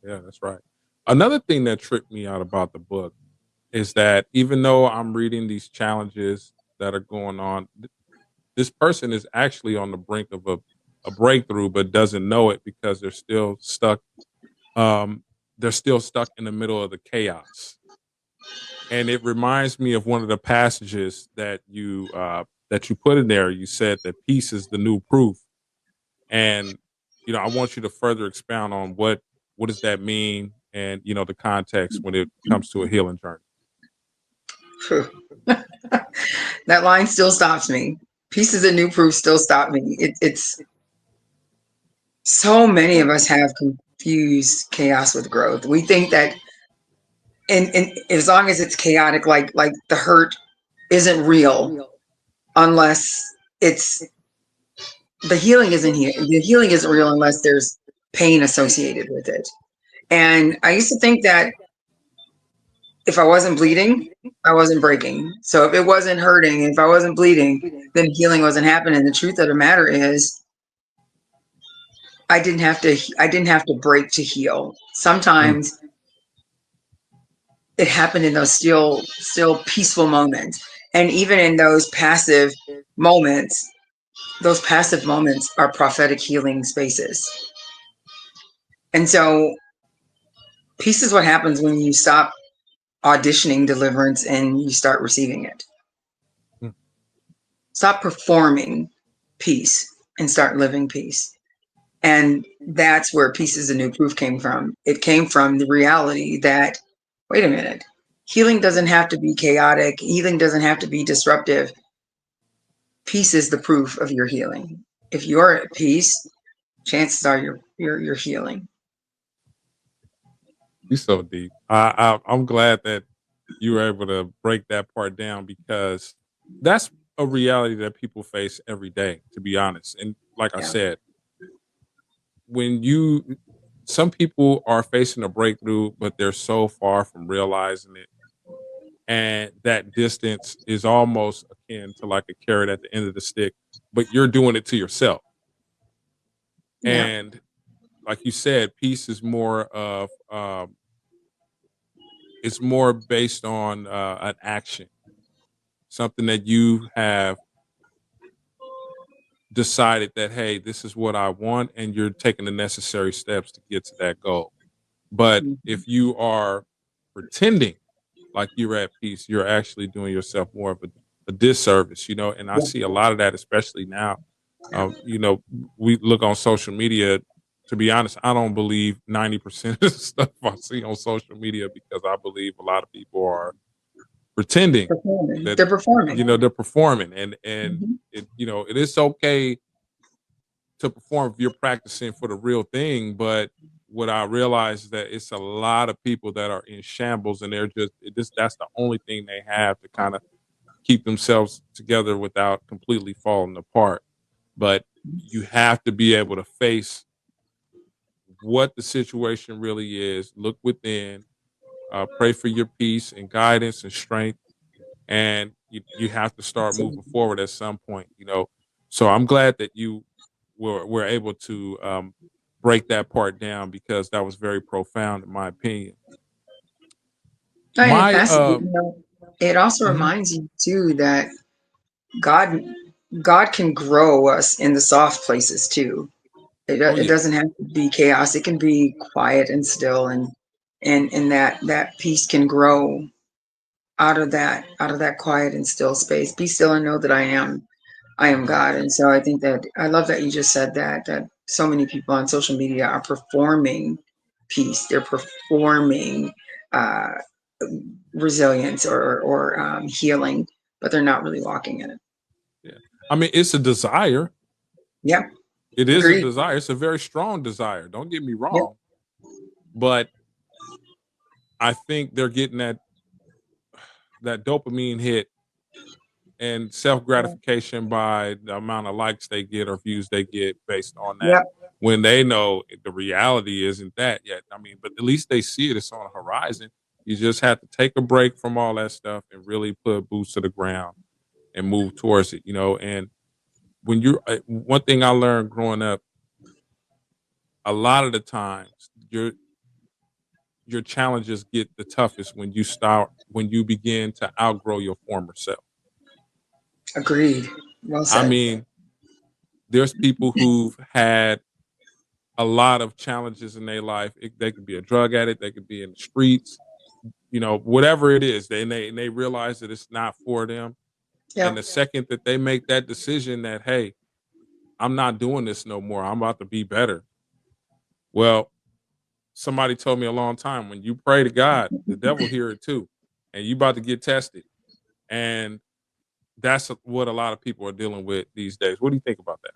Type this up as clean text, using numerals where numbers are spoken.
Yeah, that's right. Another thing that tripped me out about the book is that even though I'm reading these challenges that are going on, this person is actually on the brink of a breakthrough, but doesn't know it because um, they're still stuck in the middle of the chaos. And it reminds me of one of the passages that you put in there. You said that peace is the new proof, and I want you to further expound on what does that mean, and the context when it comes to a healing journey. Phew. That line still stops me. Pieces of new proof still stop me. It's so many of us have confused chaos with growth. We think that, and as long as it's chaotic, like the hurt isn't real unless it's the healing isn't here. The healing isn't real unless there's pain associated with it. And I used to think that if I wasn't bleeding, I wasn't breaking. So if it wasn't hurting, if I wasn't bleeding, then healing wasn't happening. The truth of the matter is I didn't have to break to heal. Mm. Sometimes it happened in those still peaceful moments. And even in moments, those passive moments are prophetic healing spaces. And so peace is what happens when you stop auditioning deliverance and you start receiving it. Mm. Stop performing peace and start living peace. And that's where Peace is a New Proof came from. It came from the reality that, wait a minute, healing doesn't have to be chaotic, healing doesn't have to be disruptive. Peace is the proof of your healing. If you're at peace, chances are you're healing. You so deep. I'm glad that you were able to break that part down because that's a reality that people face every day, to be honest. And like I Yeah. said, when you some people are facing a breakthrough, but they're so far from realizing it. And that distance is almost akin to like a carrot at the end of the stick, but you're doing it to yourself. Yeah. And like you said, peace is more of it's more based on an action, something that you have decided that, hey, this is what I want, and you're taking the necessary steps to get to that goal. But Mhm. if you are pretending like you're at peace, you're actually doing yourself more of a disservice, and I Yeah. see a lot of that, especially now. We look on social media. To be honest, I don't believe 90% of the stuff I see on social media because I believe a lot of people are pretending Performing. that They're performing. they're performing, and Mhm. it is okay to perform if you're practicing for the real thing. But what I realize is that it's a lot of people that are in shambles, and they're just that's the only thing they have to kind of keep themselves together without completely falling apart. But you have to be able to face what the situation really is, look within, pray for your peace and guidance and strength, and you have to start So, moving forward at some point. So I'm glad that you were able to break that part down because that was very profound in my opinion. and it My passes. It also Mhm. reminds you too that God God can grow us in the soft places too. Oh It yeah. doesn't have to be chaos. It can be quiet and still, and that peace can grow out of that quiet and still space. Be still and know that I am Mhm. God. And so I think that I love that you just said that so many people on social media are performing peace. They're performing uh, resilience or healing, but they're not really walking in it. Yeah. I mean, it's a desire. Yeah, It is a agreed. desire. It's a very strong desire. Don't get me Yep. wrong, but I think they're getting that dopamine hit and self gratification by the amount of likes they get or views they get based on that. Yep. When they know the reality isn't that yet. I mean, but at least they see it. It's on the horizon. You just have to take a break from all that stuff and really put boots to the ground and move towards it. And when one thing I learned growing up, a lot of the times your challenges get the toughest when you begin to outgrow your former self. Agreed. Well I said. mean, there's people who've had a lot of challenges in their life. They could be a drug addict, they could be in the streets, whatever it is. And they realize that it's not for them. And Yep. the second that they make that decision that, hey, I'm not doing this no more, I'm about to be better. Well, somebody told me a long time, when you pray to God, the devil hear it too, and you about to get tested. And that's what a lot of people are dealing with these days. What do you think about that?